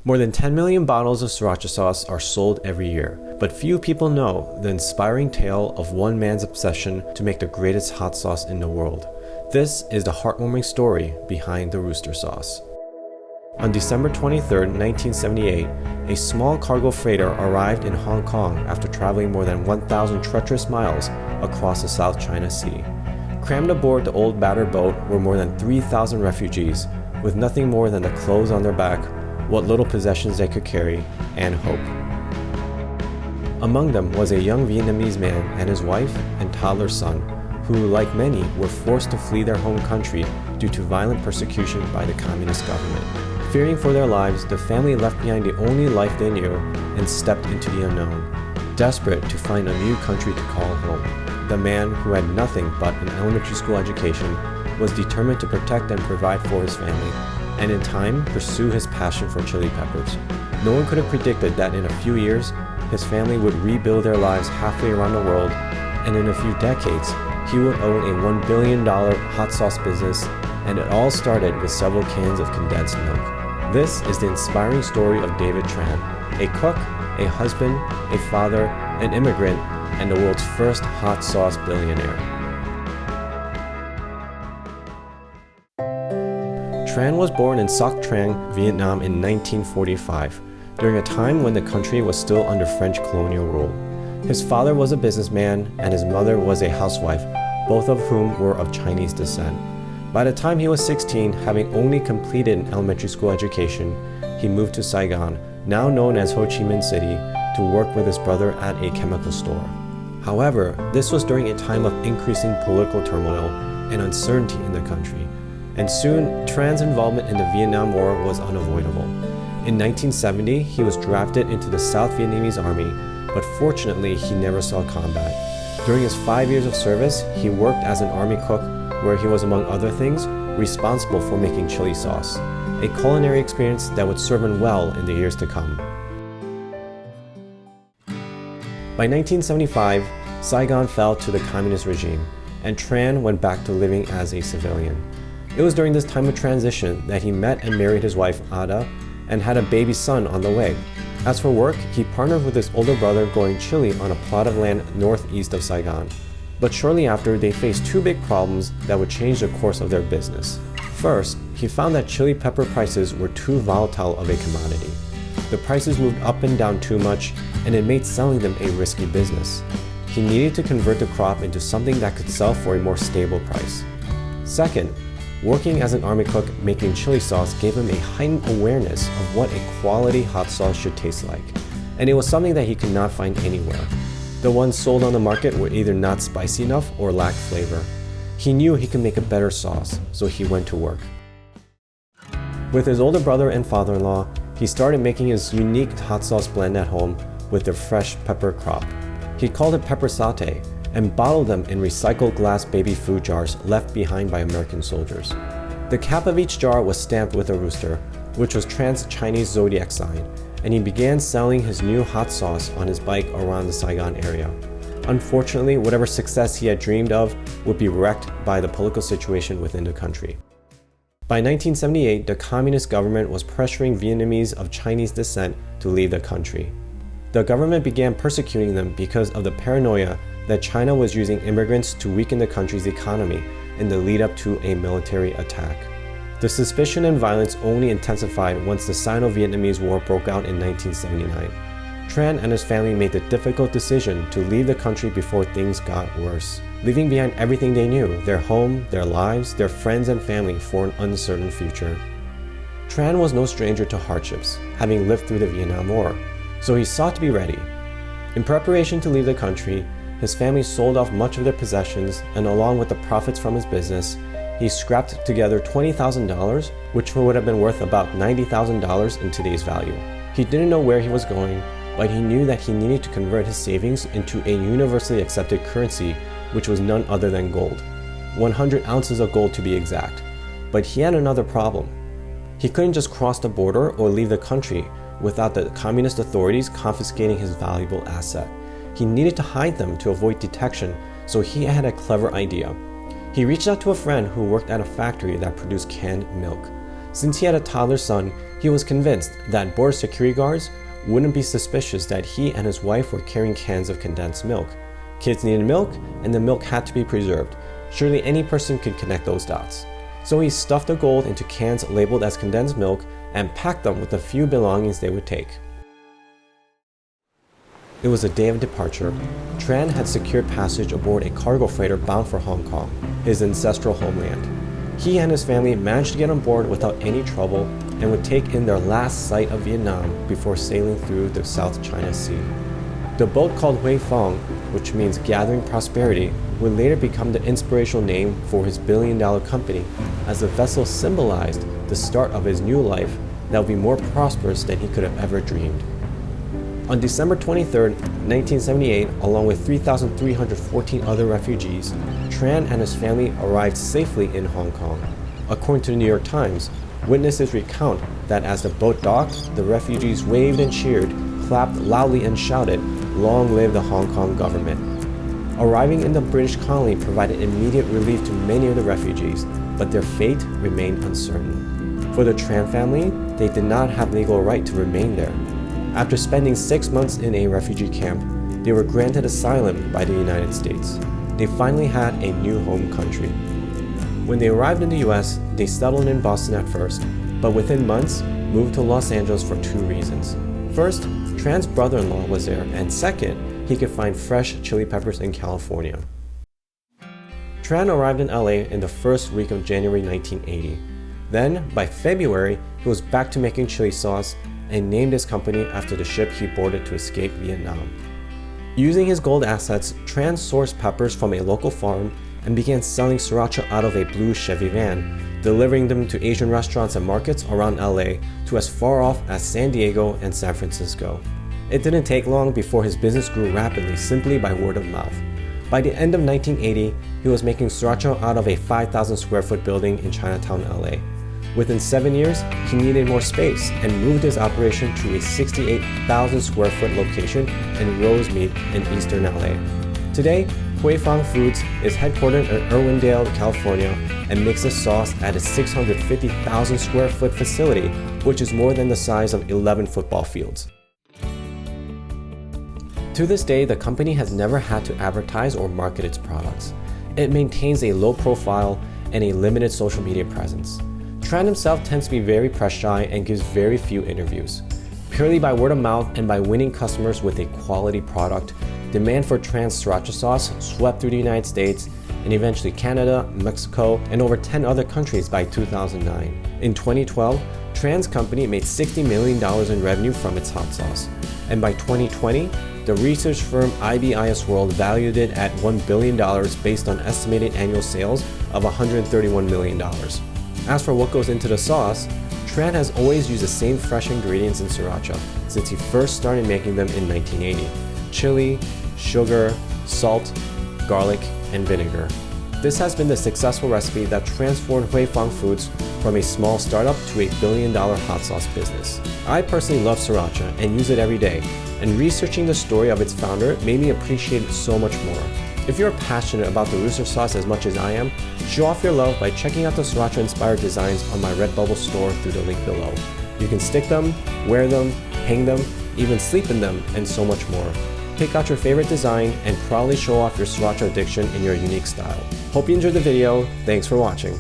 More than 10 million bottles of Sriracha sauce are sold every year, but few people know the inspiring tale of one man's obsession to make the greatest hot sauce in the world. This is the heartwarming story behind the Rooster sauce. On December 23, 1978, a small cargo freighter arrived in Hong Kong after traveling more than 1,000 treacherous miles across the South China Sea. Crammed aboard the old battered boat were more than 3,000 refugees, with nothing more than the clothes on their back, what little possessions they could carry, and hope. Among them was a young Vietnamese man and his wife and toddler son, who, like many, were forced to flee their home country due to violent persecution by the communist government. Fearing for their lives, the family left behind the only life they knew and stepped into the unknown, desperate to find a new country to call home. The man, who had nothing but an elementary school education, was determined to protect and provide for his family, and in time pursue his passion for chili peppers. No one could have predicted that in a few years, his family would rebuild their lives halfway around the world, and in a few decades, he would own a $1 billion hot sauce business, and it all started with several cans of condensed milk. This is the inspiring story of David Tran, a cook, a husband, a father, an immigrant, and the world's first hot sauce billionaire. Tran was born in Sac Trang, Vietnam in 1945, during a time when the country was still under French colonial rule. His father was a businessman and his mother was a housewife, both of whom were of Chinese descent. By the time he was 16, having only completed an elementary school education, he moved to Saigon, now known as Ho Chi Minh City, to work with his brother at a chemical store. However, this was during a time of increasing political turmoil and uncertainty in the country, and soon Tran's involvement in the Vietnam War was unavoidable. In 1970, he was drafted into the South Vietnamese Army, but fortunately he never saw combat. During his 5 years of service, he worked as an army cook, where he was, among other things, responsible for making chili sauce, a culinary experience that would serve him well in the years to come. By 1975, Saigon fell to the communist regime, and Tran went back to living as a civilian. It was during this time of transition that he met and married his wife Ada and had a baby son on the way. As for work, he partnered with his older brother growing chili on a plot of land northeast of Saigon. But shortly after, they faced two big problems that would change the course of their business. First, he found that chili pepper prices were too volatile of a commodity. The prices moved up and down too much, and it made selling them a risky business. He needed to convert the crop into something that could sell for a more stable price. Second, working as an army cook making chili sauce gave him a heightened awareness of what a quality hot sauce should taste like, and it was something that he could not find anywhere. The ones sold on the market were either not spicy enough or lacked flavor. He knew he could make a better sauce, so he went to work. With his older brother and father-in-law, he started making his unique hot sauce blend at home with their fresh pepper crop. He called it pepper satay and bottled them in recycled glass baby food jars left behind by American soldiers. The cap of each jar was stamped with a rooster, which was Tran's Chinese zodiac sign, and he began selling his new hot sauce on his bike around the Saigon area. Unfortunately, whatever success he had dreamed of would be wrecked by the political situation within the country. By 1978, the communist government was pressuring Vietnamese of Chinese descent to leave the country. The government began persecuting them because of the paranoia that China was using immigrants to weaken the country's economy in the lead up to a military attack. The suspicion and violence only intensified once the Sino-Vietnamese War broke out in 1979. Tran and his family made the difficult decision to leave the country before things got worse, leaving behind everything they knew, their home, their lives, their friends and family for an uncertain future. Tran was no stranger to hardships, having lived through the Vietnam War, so he sought to be ready. In preparation to leave the country, his family sold off much of their possessions, and along with the profits from his business, he scrapped together $20,000, which would have been worth about $90,000 in today's value. He didn't know where he was going, but he knew that he needed to convert his savings into a universally accepted currency, which was none other than gold. 100 ounces of gold to be exact. But he had another problem. He couldn't just cross the border or leave the country without the communist authorities confiscating his valuable asset. He needed to hide them to avoid detection, so he had a clever idea. He reached out to a friend who worked at a factory that produced canned milk. Since he had a toddler son, he was convinced that border security guards wouldn't be suspicious that he and his wife were carrying cans of condensed milk. Kids needed milk, and the milk had to be preserved. Surely any person could connect those dots. So he stuffed the gold into cans labeled as condensed milk and packed them with the few belongings they would take. It was a day of departure. Tran had secured passage aboard a cargo freighter bound for Hong Kong, his ancestral homeland. He and his family managed to get on board without any trouble and would take in their last sight of Vietnam before sailing through the South China Sea. The boat called Hui Fong, which means gathering prosperity, would later become the inspirational name for his billion-dollar company, as the vessel symbolized the start of his new life that would be more prosperous than he could have ever dreamed. On December 23, 1978, along with 3,314 other refugees, Tran and his family arrived safely in Hong Kong. According to the New York Times, witnesses recount that as the boat docked, the refugees waved and cheered, clapped loudly and shouted, "Long live the Hong Kong government." Arriving in the British colony provided immediate relief to many of the refugees, but their fate remained uncertain. For the Tran family, they did not have legal right to remain there. After spending 6 months in a refugee camp, they were granted asylum by the United States. They finally had a new home country. When they arrived in the US, they settled in Boston at first, but within months, moved to Los Angeles for 2 reasons. First, Tran's brother-in-law was there, and second, he could find fresh chili peppers in California. Tran arrived in LA in the first week of January 1980. Then, by February, he was back to making chili sauce and named his company after the ship he boarded to escape Vietnam. Using his gold assets, Tran sourced peppers from a local farm and began selling Sriracha out of a blue Chevy van, delivering them to Asian restaurants and markets around LA to as far off as San Diego and San Francisco. It didn't take long before his business grew rapidly simply by word of mouth. By the end of 1980, he was making Sriracha out of a 5,000 square foot building in Chinatown, LA. Within 7 years, he needed more space and moved his operation to a 68,000 square foot location in Rosemead in eastern LA. Today, Hui Fong Foods is headquartered in Irwindale, California, and makes the sauce at a 650,000 square foot facility, which is more than the size of 11 football fields. To this day, the company has never had to advertise or market its products. It maintains a low profile and a limited social media presence. Tran himself tends to be very press shy and gives very few interviews. Purely by word of mouth and by winning customers with a quality product, demand for Tran's Sriracha sauce swept through the United States and eventually Canada, Mexico, and over 10 other countries by 2009. In 2012, Tran's company made $60 million in revenue from its hot sauce. And by 2020, the research firm IBIS World valued it at $1 billion based on estimated annual sales of $131 million. As for what goes into the sauce, Tran has always used the same fresh ingredients in Sriracha since he first started making them in 1980. Chili, sugar, salt, garlic, and vinegar. This has been the successful recipe that transformed Hui Fong Foods from a small startup to a billion-dollar hot sauce business. I personally love Sriracha and use it every day, and researching the story of its founder made me appreciate it so much more. If you're passionate about the Rooster sauce as much as I am, show off your love by checking out the Sriracha-inspired designs on my Redbubble store through the link below. You can stick them, wear them, hang them, even sleep in them, and so much more. Pick out your favorite design and proudly show off your Sriracha addiction in your unique style. Hope you enjoyed the video. Thanks for watching.